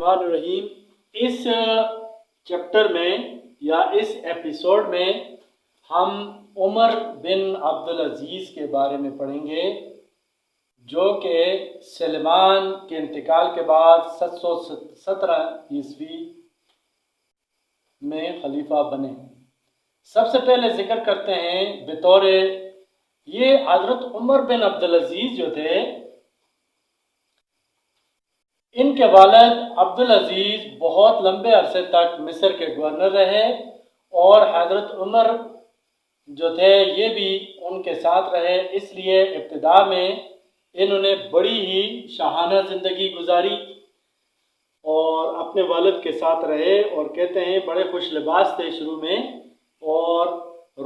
الرحمن الرحیم۔ اس چیپٹر میں یا اس ایپیسوڈ میں ہم عمر بن عبدالعزیز کے بارے میں پڑھیں گے، جو کہ سلمان کے انتقال کے بعد 717 عیسوی میں خلیفہ بنے۔ سب سے پہلے ذکر کرتے ہیں بطور یہ حضرت عمر بن عبدالعزیز جو تھے، ان کے والد عبدالعزیز بہت لمبے عرصے تک مصر کے گورنر رہے، اور حضرت عمر جو تھے یہ بھی ان کے ساتھ رہے۔ اس لیے ابتدا میں انہوں نے بڑی ہی شاہانہ زندگی گزاری اور اپنے والد کے ساتھ رہے، اور کہتے ہیں بڑے خوش لباس تھے شروع میں، اور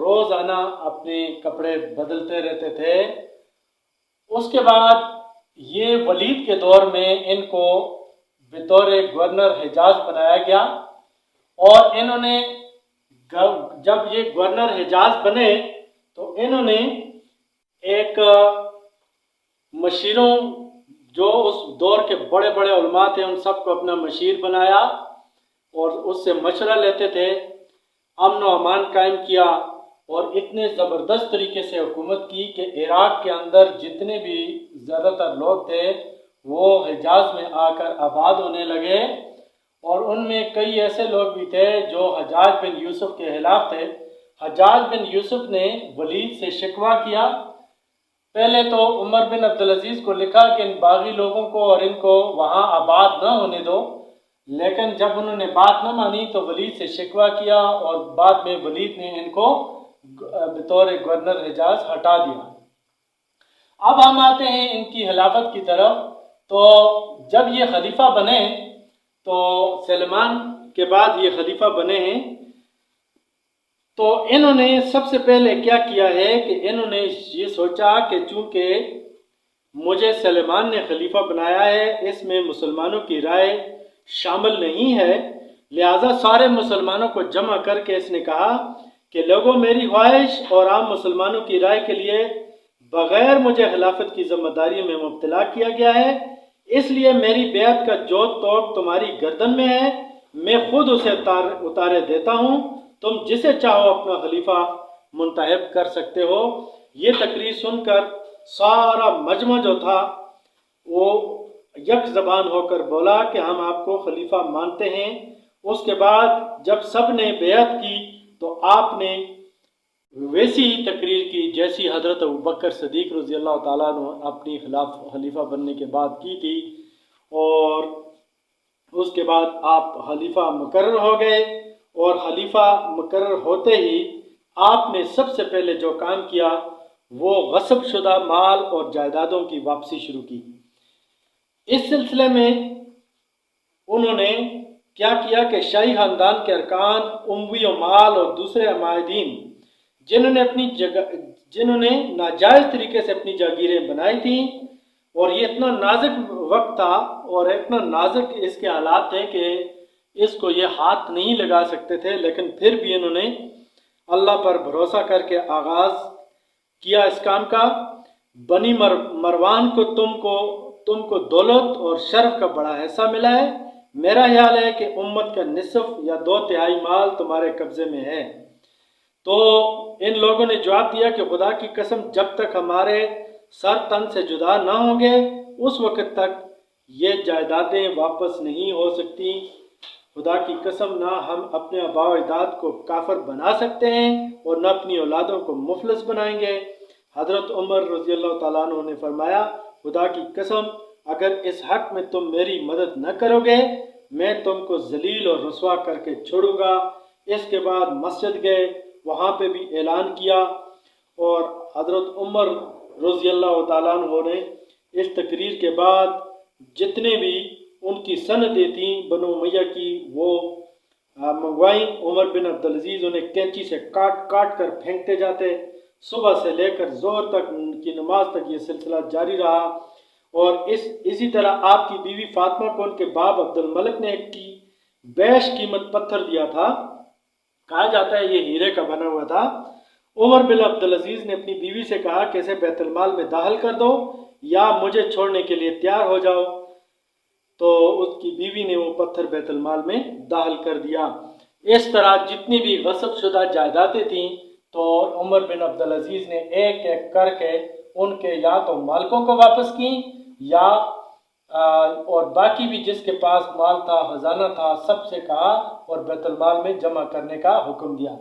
روزانہ اپنے کپڑے بدلتے رہتے تھے۔ اس کے بعد یہ ولید کے دور میں ان کو بطور گورنر حجاز بنایا گیا، اور انہوں نے جب یہ گورنر حجاز بنے تو انہوں نے ایک مشیروں جو اس دور کے بڑے بڑے علماء تھے ان سب کو اپنا مشیر بنایا، اور اس سے مشورہ لیتے تھے، امن و امان قائم کیا، اور اتنے زبردست طریقے سے حکومت کی کہ عراق کے اندر جتنے بھی زیادہ تر لوگ تھے وہ حجاز میں آ کر آباد ہونے لگے، اور ان میں کئی ایسے لوگ بھی تھے جو حجاج بن یوسف کے خلاف تھے۔ حجاج بن یوسف نے ولید سے شکوہ کیا، پہلے تو عمر بن عبدالعزیز کو لکھا کہ ان باغی لوگوں کو اور ان کو وہاں آباد نہ ہونے دو، لیکن جب انہوں نے بات نہ مانی تو ولید سے شکوہ کیا، اور بعد میں ولید نے ان کو بطور گورنر حجاز ہٹا دیا۔ اب ہم آتے ہیں ان کی خلافت کی طرف۔ تو جب یہ خلیفہ بنے تو سلمان کے بعد یہ خلیفہ بنے ہیں، تو انہوں نے سب سے پہلے کیا کیا ہے کہ انہوں نے یہ سوچا کہ چونکہ مجھے سلمان نے خلیفہ بنایا ہے، اس میں مسلمانوں کی رائے شامل نہیں ہے، لہذا سارے مسلمانوں کو جمع کر کے اس نے کہا کہ لوگوں، میری خواہش اور عام مسلمانوں کی رائے کے لیے بغیر مجھے خلافت کی ذمہ داری میں مبتلا کیا گیا ہے، اس لیے میری بیعت کا جو توق تمہاری گردن میں ہے میں خود اسے اتارے دیتا ہوں، تم جسے چاہو اپنا خلیفہ منتخب کر سکتے ہو۔ یہ تقریر سن کر سارا مجمع جو تھا وہ یک زبان ہو کر بولا کہ ہم آپ کو خلیفہ مانتے ہیں۔ اس کے بعد جب سب نے بیعت کی تو آپ نے ویسی ہی تقریر کی جیسی حضرت ابوبکر صدیق رضی اللہ تعالیٰ عنہ اپنی خلیفہ بننے کے بعد کی تھی، اور اس کے بعد آپ خلیفہ مقرر ہو گئے، اور خلیفہ مقرر ہوتے ہی آپ نے سب سے پہلے جو کام کیا وہ غصب شدہ مال اور جائیدادوں کی واپسی شروع کی۔ اس سلسلے میں انہوں نے کیا کیا کہ شاہی خاندان کے ارکان، اموی و مال اور دوسرے عمائدین جنہوں نے ناجائز طریقے سے اپنی جاگیریں بنائی تھیں، اور یہ اتنا نازک وقت تھا اور اتنا نازک اس کے حالات تھے کہ اس کو یہ ہاتھ نہیں لگا سکتے تھے، لیکن پھر بھی انہوں نے اللہ پر بھروسہ کر کے آغاز کیا اس کام کا۔ بنی مروان کو تم کو دولت اور شرف کا بڑا حصہ ملا ہے، میرا خیال ہے کہ امت کا نصف یا 2/3 مال تمہارے قبضے میں ہے۔ تو ان لوگوں نے جواب دیا کہ خدا کی قسم جب تک ہمارے سر تن سے جدا نہ ہوں گے اس وقت تک یہ جائیدادیں واپس نہیں ہو سکتی۔ خدا کی قسم نہ ہم اپنے آباء و اجداد کو کافر بنا سکتے ہیں اور نہ اپنی اولادوں کو مفلس بنائیں گے۔ حضرت عمر رضی اللہ تعالیٰ عنہ نے فرمایا، خدا کی قسم اگر اس حق میں تم میری مدد نہ کرو گے میں تم کو ذلیل اور رسوا کر کے چھوڑوں گا۔ اس کے بعد مسجد گئے، وہاں پہ بھی اعلان کیا، اور حضرت عمر رضی اللہ تعالیٰ عنہ نے اس تقریر کے بعد جتنے بھی ان کی سندیں تھیں بنو امیہ کی وہ منگوائیں۔ عمر بن عبدالعزیز انہیں کینچی سے کاٹ کاٹ کر پھینکتے جاتے۔ صبح سے لے کر ظہر تک کی نماز تک یہ سلسلہ جاری رہا، اور اسی طرح آپ کی بیوی فاطمہ کو ان کے باپ عبد الملک نے ایک کی بیش قیمت پتھر دیا تھا، کہا جاتا ہے یہ ہیرے کا بنا ہوا تھا۔ عمر بن عبدالعزیز نے اپنی بیوی سے کہا کہ اسے بیت المال میں داخل کر دو یا مجھے چھوڑنے کے لیے تیار ہو جاؤ۔ تو اس کی بیوی نے وہ پتھر بیت المال میں داخل کر دیا۔ اس طرح جتنی بھی غصب شدہ جائیدادیں تھیں تو عمر بن عبدالعزیز نے ایک ایک کر کے ان کے یا تو مالکوں کو واپس کی یا اور باقی بھی جس کے پاس مال تھا، خزانہ تھا، سب سے کہا اور بیت المال میں جمع کرنے کا حکم دیا۔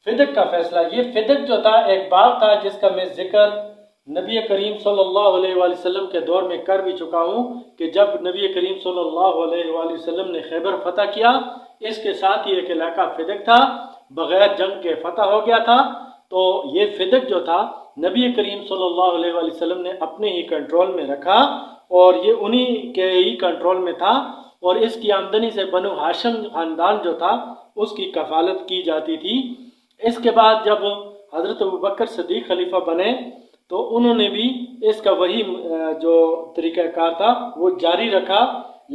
فدق کا فیصلہ، یہ فدق جو تھا ایک باغ تھا جس کا میں ذکر نبی کریم صلی اللہ علیہ وآلہ وسلم کے دور میں کر بھی چکا ہوں کہ جب نبی کریم صلی اللہ علیہ وآلہ وسلم نے خیبر فتح کیا، اس کے ساتھ ہی ایک علاقہ فدق تھا، بغیر جنگ کے فتح ہو گیا تھا۔ تو یہ فدق جو تھا نبی کریم صلی اللہ علیہ وآلہ وسلم نے اپنے ہی کنٹرول میں رکھا اور یہ انہی کے ہی کنٹرول میں تھا، اور اس کی آمدنی سے بنو ہاشم خاندان جو تھا اس کی کفالت کی جاتی تھی۔ اس کے بعد جب حضرت ابوبکر صدیق خلیفہ بنے تو انہوں نے بھی اس کا وہی جو طریقہ کار تھا وہ جاری رکھا،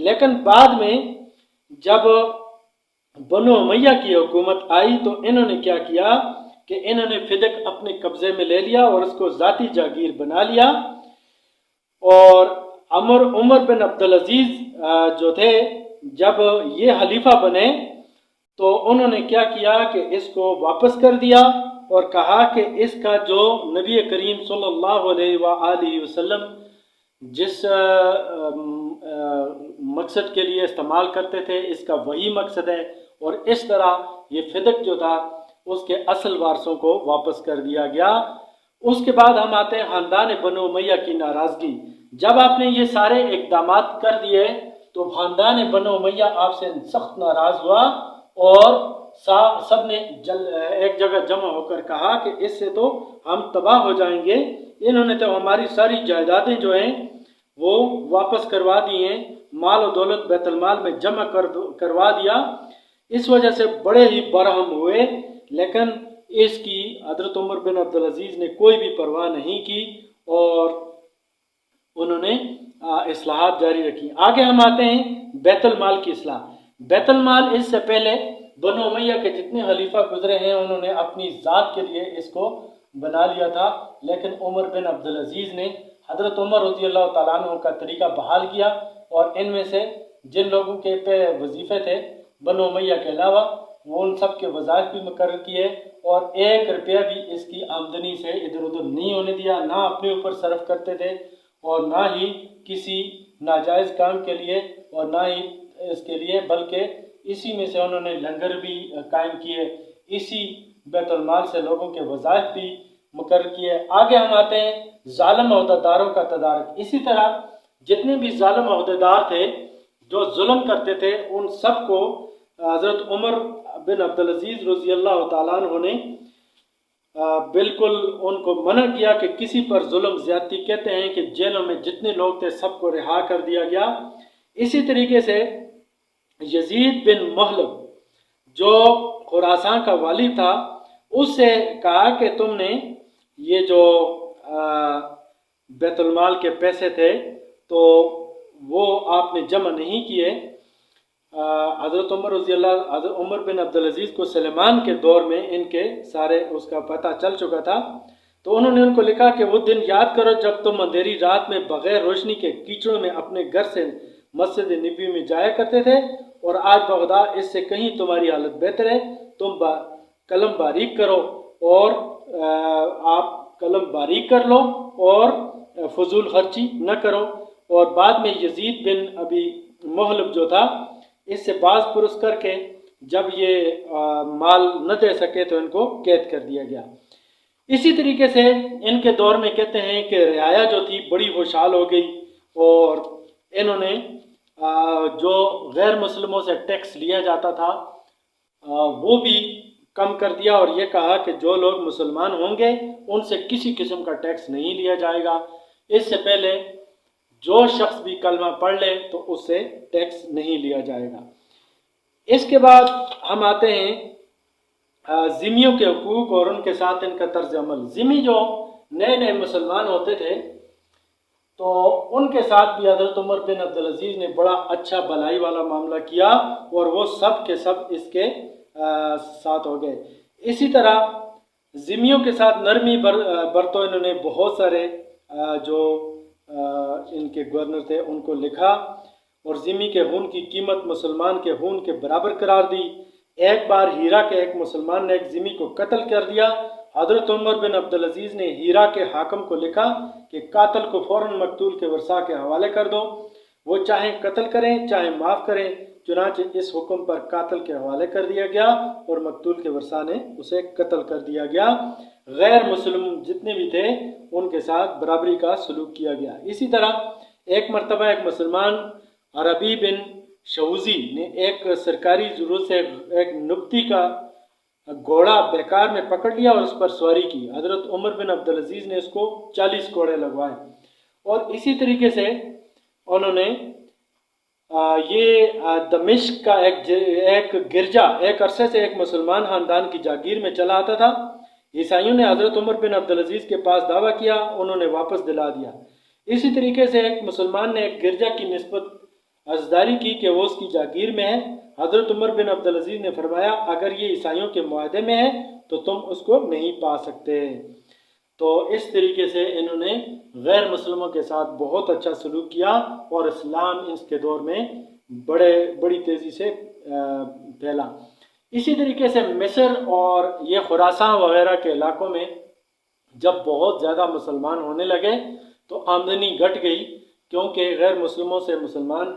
لیکن بعد میں جب بنو امیہ کی حکومت آئی تو انہوں نے کیا کیا کہ انہوں نے فدق اپنے قبضے میں لے لیا اور اس کو ذاتی جاگیر بنا لیا، اور عمر بن عبدالعزیز جو تھے جب یہ خلیفہ بنے تو انہوں نے کیا کیا کہ اس کو واپس کر دیا اور کہا کہ اس کا جو نبی کریم صلی اللہ علیہ وآلہ وسلم جس مقصد کے لیے استعمال کرتے تھے اس کا وہی مقصد ہے، اور اس طرح یہ فدق جو تھا اس کے اصل وارثوں کو واپس کر دیا گیا۔ اس کے بعد ہم آتے ہیں خاندان بنو امیہ کی ناراضگی۔ جب آپ نے یہ سارے اقدامات کر دیے تو خاندان بنو امیہ آپ سے سخت ناراض ہوا اور سب نے ایک جگہ جمع ہو کر کہا کہ اس سے تو ہم تباہ ہو جائیں گے، انہوں نے تو ہماری ساری جائیدادیں جو ہیں وہ واپس کروا دی ہیں، مال و دولت بیت المال میں جمع کروا دیا۔ اس وجہ سے بڑے ہی برہم ہوئے، لیکن اس کی حضرت عمر بن عبدالعزیز نے کوئی بھی پرواہ نہیں کی اور انہوں نے اصلاحات جاری رکھی۔ آگے ہم آتے ہیں بیت المال کی اصلاح۔ بیت المال اس سے پہلے بنو امیہ کے جتنے خلیفہ گزرے ہیں انہوں نے اپنی ذات کے لیے اس کو بنا لیا تھا، لیکن عمر بن عبدالعزیز نے حضرت عمر رضی اللہ تعالیٰ عنہ کا طریقہ بحال کیا، اور ان میں سے جن لوگوں کے پہ وظیفے تھے بنو امیہ کے علاوہ وہ ان سب کے وظائف بھی مقرر کیے، اور 1 روپیہ بھی اس کی آمدنی سے ادھر ادھر نہیں ہونے دیا، نہ اپنے اوپر صرف کرتے تھے اور نہ ہی کسی ناجائز کام کے لیے اور نہ ہی اس کے لیے، بلکہ اسی میں سے انہوں نے لنگر بھی قائم کیے، اسی بیت المال سے لوگوں کے وظائف بھی مقرر کیے۔ آگے ہم آتے ہیں ظالم عہدیداروں کا تدارک۔ اسی طرح جتنے بھی ظالم عہدیدار تھے جو ظلم کرتے تھے ان سب کو حضرت عمر بن عبدالعزیز رضی اللہ تعالیٰ عنہ نے بالکل ان کو منع کیا کہ کسی پر ظلم زیادتی، کہتے ہیں کہ جیلوں میں جتنے لوگ تھے سب کو رہا کر دیا گیا۔ اسی طریقے سے یزید بن محلب جو خراسان کا والی تھا اس سے کہا کہ تم نے یہ جو بیت المال کے پیسے تھے تو وہ آپ نے جمع نہیں کیے۔ حضرت عمر بن عبدالعزیز کو سلیمان کے دور میں ان کے سارے اس کا پتہ چل چکا تھا، تو انہوں نے ان کو لکھا کہ وہ دن یاد کرو جب تم اندھیری رات میں بغیر روشنی کے کیچڑوں میں اپنے گھر سے مسجد نبی میں جایا کرتے تھے، اور آج بغدا اس سے کہیں تمہاری حالت بہتر ہے، تم قلم باریک کرو اور آپ قلم باریک کر لو اور فضول خرچی نہ کرو۔ اور بعد میں یزید بن ابی محلب جو تھا اس سے باز پرس کر کے جب یہ مال نہ دے سکے تو ان کو قید کر دیا گیا۔ اسی طریقے سے ان کے دور میں کہتے ہیں کہ رعایا جو تھی بڑی خوشحال ہو گئی، اور انہوں نے جو غیر مسلموں سے ٹیکس لیا جاتا تھا وہ بھی کم کر دیا، اور یہ کہا کہ جو لوگ مسلمان ہوں گے ان سے کسی قسم کا ٹیکس نہیں لیا جائے گا، اس سے پہلے جو شخص بھی کلمہ پڑھ لے تو اس سے ٹیکس نہیں لیا جائے گا۔ اس کے بعد ہم آتے ہیں ذمیوں کے حقوق اور ان کے ساتھ ان کا طرز عمل۔ ذمی جو نئے نئے مسلمان ہوتے تھے تو ان کے ساتھ بھی حضرت عمر بن عبدالعزیز نے بڑا اچھا بھلائی والا معاملہ کیا، اور وہ سب کے سب اس کے ساتھ ہو گئے۔ اسی طرح ذمیوں کے ساتھ نرمی برتو، انہوں نے بہت سارے جو ان کے گورنر تھے ان کو لکھا، اور ذمی کے خون کی قیمت مسلمان کے خون کے برابر قرار دی۔ ایک بار ہیرا کے ایک مسلمان نے ایک ذمی کو قتل کر دیا۔ حضرت عمر بن عبدالعزیز نے ہیرا کے حاکم کو لکھا کہ قاتل کو فوراً مقتول کے ورثاء کے حوالے کر دو، وہ چاہیں قتل کریں چاہیں معاف کریں۔ چنانچہ اس حکم پر قاتل کے حوالے کر دیا گیا اور مقتول کے ورثاء نے اسے قتل کر دیا گیا۔ غیر مسلم جتنے بھی تھے ان کے ساتھ برابری کا سلوک کیا گیا۔ اسی طرح ایک مرتبہ ایک مسلمان عربی بن شوزی نے ایک سرکاری ضرورت سے ایک نبطی کا گھوڑا بیکار میں پکڑ لیا اور اس پر سواری کی۔ حضرت عمر بن عبدالعزیز نے اس کو 40 کوڑے لگوائے، اور اسی طریقے سے انہوں نے یہ دمشق کا ایک گرجا ایک عرصے سے ایک مسلمان خاندان کی جاگیر میں چلا آتا تھا۔ عیسائیوں نے حضرت عمر بن عبدالعزیز کے پاس دعویٰ کیا، انہوں نے واپس دلا دیا۔ اسی طریقے سے ایک مسلمان نے ایک گرجا کی نسبت عزداری کی کہ وہ اس کی جاگیر میں ہے۔ حضرت عمر بن عبدالعزیز نے فرمایا اگر یہ عیسائیوں کے معاہدے میں ہے تو تم اس کو نہیں پا سکتے۔ تو اس طریقے سے انہوں نے غیر مسلموں کے ساتھ بہت اچھا سلوک کیا، اور اسلام اس کے دور میں بڑی تیزی سے پھیلا۔ اسی طریقے سے مصر اور یہ خراسان وغیرہ کے علاقوں میں جب بہت زیادہ مسلمان ہونے لگے تو آمدنی گھٹ گئی، کیونکہ غیر مسلموں سے مسلمان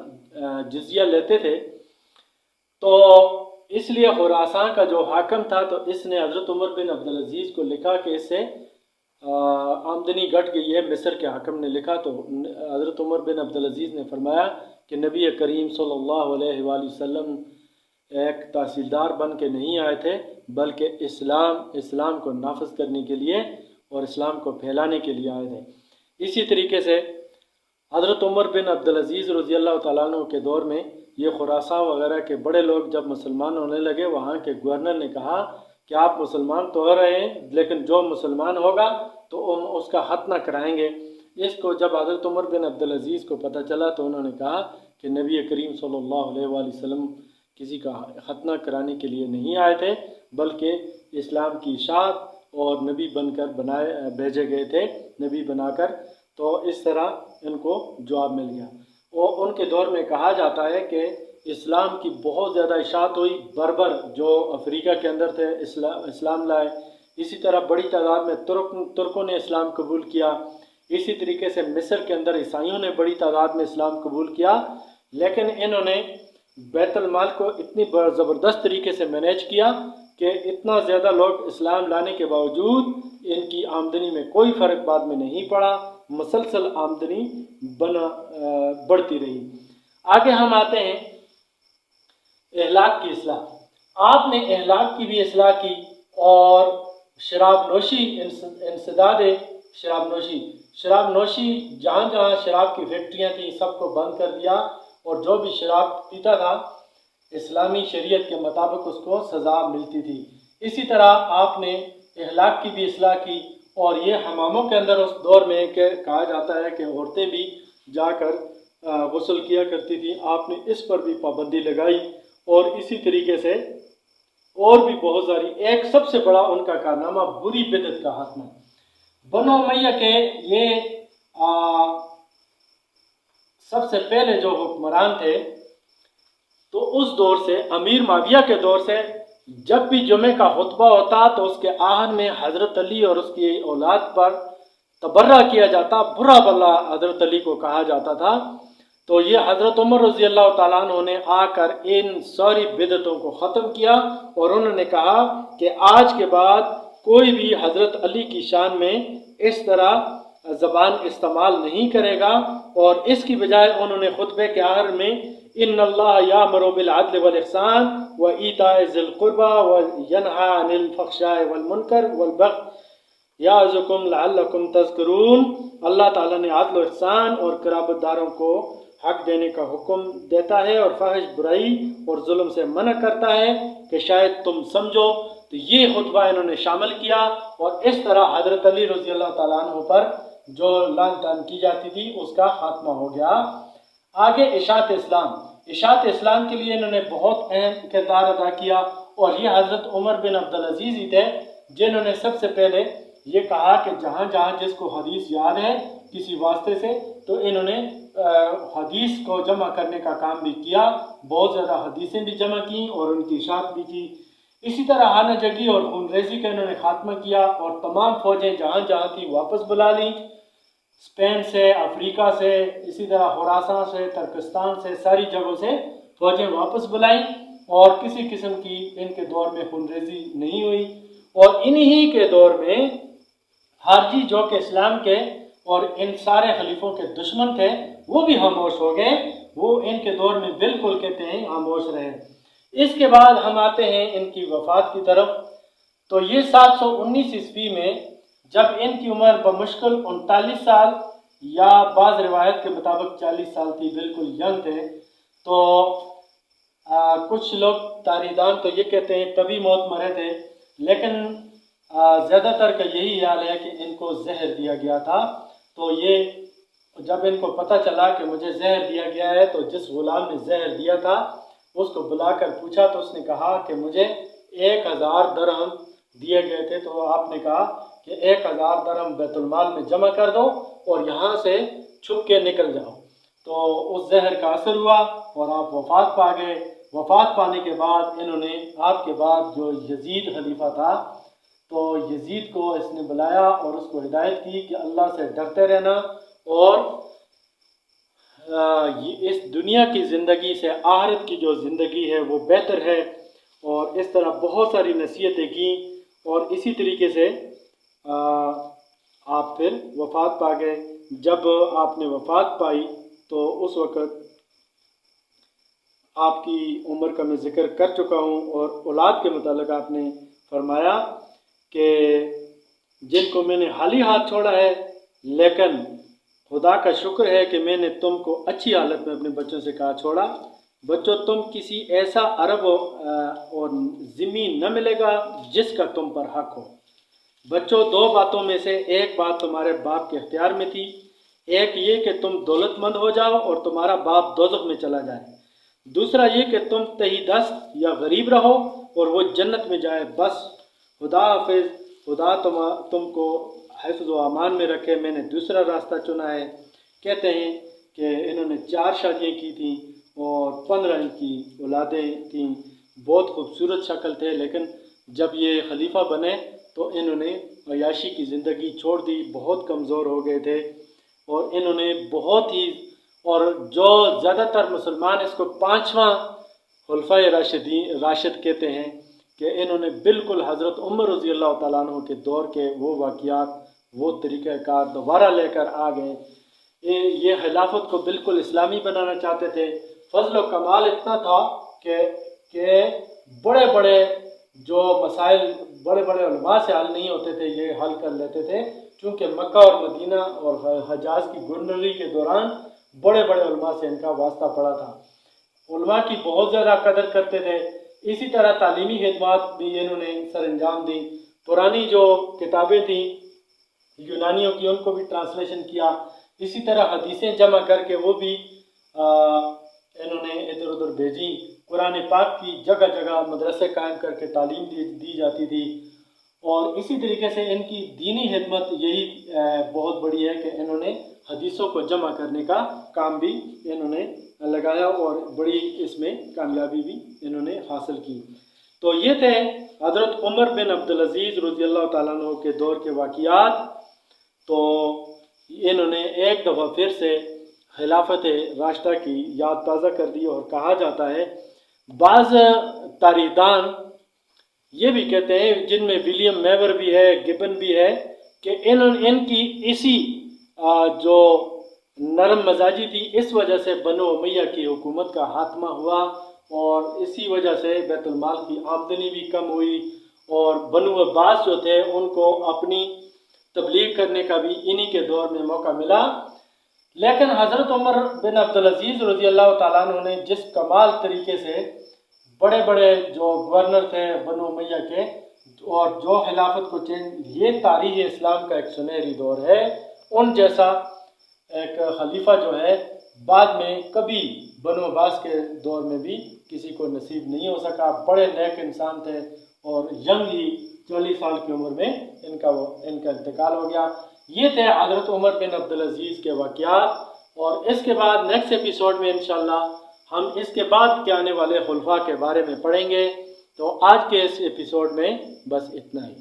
جزیہ لیتے تھے۔ تو اس لیے خراسان کا جو حاکم تھا تو اس نے حضرت عمر بن عبدالعزیز کو لکھا کہ اس سے آمدنی گھٹ گئی ہے۔ مصر کے حاکم نے لکھا تو حضرت عمر بن عبدالعزیز نے فرمایا کہ نبی کریم صلی اللہ علیہ وآلہ وسلم ایک تحصیلدار بن کے نہیں آئے تھے، بلکہ اسلام کو نافذ کرنے کے لیے اور اسلام کو پھیلانے کے لیے آئے تھے۔ اسی طریقے سے حضرت عمر بن عبدالعزیز رضی اللہ تعالیٰ عنہ کے دور میں یہ خراسان وغیرہ کے بڑے لوگ جب مسلمان ہونے لگے، وہاں کے گورنر نے کہا کہ آپ مسلمان تو ہو رہے ہیں لیکن جو مسلمان ہوگا تو ہم اس کا ختنہ کرائیں گے۔ اس کو جب حضرت عمر بن عبدالعزیز کو پتہ چلا تو انہوں نے کہا کہ نبی کریم صلی اللہ علیہ وآلہ وسلم کسی کا ختنہ کرانے کے لیے نہیں آئے تھے، بلکہ اسلام کی اشاعت اور نبی بن کر بھیجے گئے تھے، نبی بنا کر۔ تو اس طرح ان کو جواب مل گیا۔ اور ان کے دور میں کہا جاتا ہے کہ اسلام کی بہت زیادہ اشاعت ہوئی۔ بربر جو افریقہ کے اندر تھے اسلام لائے، اسی طرح بڑی تعداد میں ترکوں نے اسلام قبول کیا، اسی طریقے سے مصر کے اندر عیسائیوں نے بڑی تعداد میں اسلام قبول کیا، لیکن انہوں نے بیت المال کو اتنی زبردست طریقے سے مینیج کیا کہ اتنا زیادہ لوگ اسلام لانے کے باوجود ان کی آمدنی میں کوئی فرق بعد میں نہیں پڑا، مسلسل آمدنی بڑھتی رہی۔ آگے ہم آتے ہیں اخلاق کی اصلاح۔ آپ نے اخلاق کی بھی اصلاح کی، اور شراب نوشی انسداد شراب نوشی جہاں جہاں شراب کی فیکٹریاں تھیں سب کو بند کر دیا، اور جو بھی شراب پیتا تھا اسلامی شریعت کے مطابق اس کو سزا ملتی تھی۔ اسی طرح آپ نے اخلاق کی بھی اصلاح کی، اور یہ حماموں کے اندر اس دور میں کہا جاتا ہے کہ عورتیں بھی جا کر غسل کیا کرتی تھیں، آپ نے اس پر بھی پابندی لگائی۔ اور اسی طریقے سے اور بھی بہت ساری، ایک سب سے بڑا ان کا کارنامہ بری بدعت کا خاتمہ۔ بنو امیہ کے یہ سب سے پہلے جو حکمران تھے، تو اس دور سے امیر معاویہ کے دور سے جب بھی جمعے کا خطبہ ہوتا تو اس کے آخر میں حضرت علی اور اس کی اولاد پر تبرہ کیا جاتا، برا بلا حضرت علی کو کہا جاتا تھا۔ تو یہ حضرت عمر رضی اللہ تعالیٰ عنہ نے آ کر ان ساری بدعتوں کو ختم کیا، اور انہوں نے کہا کہ آج کے بعد کوئی بھی حضرت علی کی شان میں اس طرح زبان استعمال نہیں کرے گا، اور اس کی بجائے انہوں نے خطبے کے آخر میں ان اللہ یامر بالعدل والاحسان وایتاء ذی القربى وینہی عن الفحشاء والمنکر والبغی یعظکم لعلکم تذکرون، اللہ تعالیٰ نے عدل و احسان اور قرابت داروں کو حق دینے کا حکم دیتا ہے، اور فحش برائی اور ظلم سے منع کرتا ہے کہ شاید تم سمجھو۔ تو یہ خطبہ انہوں نے شامل کیا، اور اس طرح حضرت علی رضی اللہ تعالیٰ عنہ پر جو لعن طعن کی جاتی تھی اس کا خاتمہ ہو گیا۔ آگے اشاعت اسلام کے لیے انہوں نے بہت اہم کردار ادا کیا، اور یہ حضرت عمر بن عبدالعزیز ہی تھے جنہوں نے سب سے پہلے یہ کہا کہ جہاں جہاں جس کو حدیث یاد ہے کسی واسطے سے تو انہوں نے حدیث کو جمع کرنے کا کام بھی کیا، بہت زیادہ حدیثیں بھی جمع کیں اور ان کی اشاعت بھی کی۔ اسی طرح ہانہ جگی اور خون ریزی کا انہوں نے خاتمہ کیا اور تمام فوجیں جہاں جہاں تھی واپس بلا لیں، اسپین سے، افریقہ سے، اسی طرح خراساں سے، ترکستان سے، ساری جگہوں سے فوجیں واپس بلائیں اور کسی قسم کی ان کے دور میں خون ریزی نہیں ہوئی۔ اور انہی کے دور میں خارجی جو کہ اسلام کے اور ان سارے خلیفوں کے دشمن تھے وہ بھی خاموش ہو گئے، وہ ان کے دور میں بالکل کہتے ہیں خاموش رہے۔ اس کے بعد ہم آتے ہیں ان کی وفات کی طرف۔ تو یہ 719 عیسوی میں جب ان کی عمر بمشکل 39 سال یا بعض روایت کے مطابق 40 سال تھی، بالکل ینگ تھے، تو کچھ لوگ تاریخ دان تو یہ کہتے ہیں طبی موت مرے تھے، لیکن زیادہ تر کا یہی حال ہے کہ ان کو زہر دیا گیا تھا۔ تو یہ جب ان کو پتہ چلا کہ مجھے زہر دیا گیا ہے تو جس غلام نے زہر دیا تھا اس کو بلا کر پوچھا تو اس نے کہا کہ مجھے 1000 درہم دیے گئے تھے، تو آپ نے کہا کہ 1000 درہم بیت المال میں جمع کر دو اور یہاں سے چھپ کے نکل جاؤ۔ تو اس زہر کا اثر ہوا اور آپ وفات پا گئے۔ وفات پانے کے بعد انہوں نے آپ کے بعد جو یزید خلیفہ تھا تو یزید کو اس نے بلایا اور اس کو ہدایت کی کہ اللہ سے ڈرتے رہنا اور اس دنیا کی زندگی سے آخرت کی جو زندگی ہے وہ بہتر ہے، اور اس طرح بہت ساری نصیحتیں کیں اور اسی طریقے سے آپ پھر وفات پا گئے۔ جب آپ نے وفات پائی تو اس وقت آپ کی عمر کا میں ذکر کر چکا ہوں، اور اولاد کے متعلق آپ نے فرمایا کہ جن کو میں نے حالی ہاتھ چھوڑا ہے، لیکن خدا کا شکر ہے کہ میں نے تم کو اچھی حالت میں اپنے بچوں سے کہا چھوڑا، بچوں تم کسی ایسا عرب اور زمین نہ ملے گا جس کا تم پر حق ہو۔ بچوں 2 باتوں میں سے ایک بات تمہارے باپ کے اختیار میں تھی، ایک یہ کہ تم دولت مند ہو جاؤ اور تمہارا باپ دوزخ میں چلا جائے، دوسرا یہ کہ تم تہی دست یا غریب رہو اور وہ جنت میں جائے۔ بس خدا حافظ، خدا تم کو حفظ و امان میں رکھے، میں نے دوسرا راستہ چنا ہے۔ کہتے ہیں کہ انہوں نے 4 شادیاں کی تھیں اور 15 ان کی اولادیں تھیں، بہت خوبصورت شکل تھے، لیکن جب یہ خلیفہ بنے تو انہوں نے عیاشی کی زندگی چھوڑ دی، بہت کمزور ہو گئے تھے، اور انہوں نے بہت ہی، اور جو زیادہ تر مسلمان اس کو 5واں خلفۂ راشد کہتے ہیں، کہ انہوں نے بالکل حضرت عمر رضی اللہ تعالیٰ عنہ کے دور کے وہ واقعات، وہ طریقہ کار دوبارہ لے کر آ گئے۔ یہ خلافت کو بالکل اسلامی بنانا چاہتے تھے۔ فضل و کمال اتنا تھا کہ بڑے بڑے جو مسائل بڑے بڑے علماء سے حل نہیں ہوتے تھے یہ حل کر لیتے تھے، چونکہ مکہ اور مدینہ اور حجاز کی گورنری کے دوران بڑے بڑے علماء سے ان کا واسطہ پڑا تھا، علماء کی بہت زیادہ قدر کرتے تھے۔ اسی طرح تعلیمی خدمات بھی انہوں نے سر انجام دی، پرانی جو کتابیں تھیں یونانیوں کی ان کو بھی ٹرانسلیشن کیا، اسی طرح حدیثیں جمع کر کے وہ بھی انہوں نے ادھر ادھر بھیجی، قرآن پاک کی جگہ جگہ مدرسے قائم کر کے تعلیم دی جاتی تھی، اور اسی طریقے سے ان کی دینی خدمت یہی بہت بڑی ہے کہ انہوں نے حدیثوں کو جمع کرنے کا کام بھی انہوں نے لگایا اور بڑی اس میں کامیابی بھی انہوں نے حاصل کی۔ تو یہ تھے حضرت عمر بن عبدالعزیز رضی اللہ تعالیٰ عنہ کے دور کے واقعات۔ تو انہوں نے ایک دفعہ پھر سے خلافت راشدہ کی یاد تازہ کر دی، اور کہا جاتا ہے بعض تاریخ دان یہ بھی کہتے ہیں، جن میں ولیم میور بھی ہے، گبن بھی ہے، کہ ان کی اسی جو نرم مزاجی تھی اس وجہ سے بنو امیہ کی حکومت کا خاتمہ ہوا، اور اسی وجہ سے بیت المال کی آمدنی بھی کم ہوئی، اور بنو عباس جو تھے ان کو اپنی تبلیغ کرنے کا بھی انہی کے دور میں موقع ملا۔ لیکن حضرت عمر بن عبدالعزیز رضی اللہ تعالیٰ عنہ نے جس کمال طریقے سے بڑے بڑے جو گورنر تھے بنو امیہ کے اور جو خلافت کو چینج، یہ تاریخ اسلام کا ایک سنہری دور ہے، ان جیسا ایک خلیفہ جو ہے بعد میں کبھی بنو عباس کے دور میں بھی کسی کو نصیب نہیں ہو سکا۔ بڑے نیک انسان تھے، اور ینگ ہی 40 سال کی عمر میں ان کا انتقال ہو گیا۔ یہ تھے حضرت عمر بن عبدالعزیز کے واقعات، اور اس کے بعد نیکسٹ ایپیسوڈ میں انشاءاللہ ہم اس کے بعد کے آنے والے خلفاء کے بارے میں پڑھیں گے۔ تو آج کے اس ایپیسوڈ میں بس اتنا ہی۔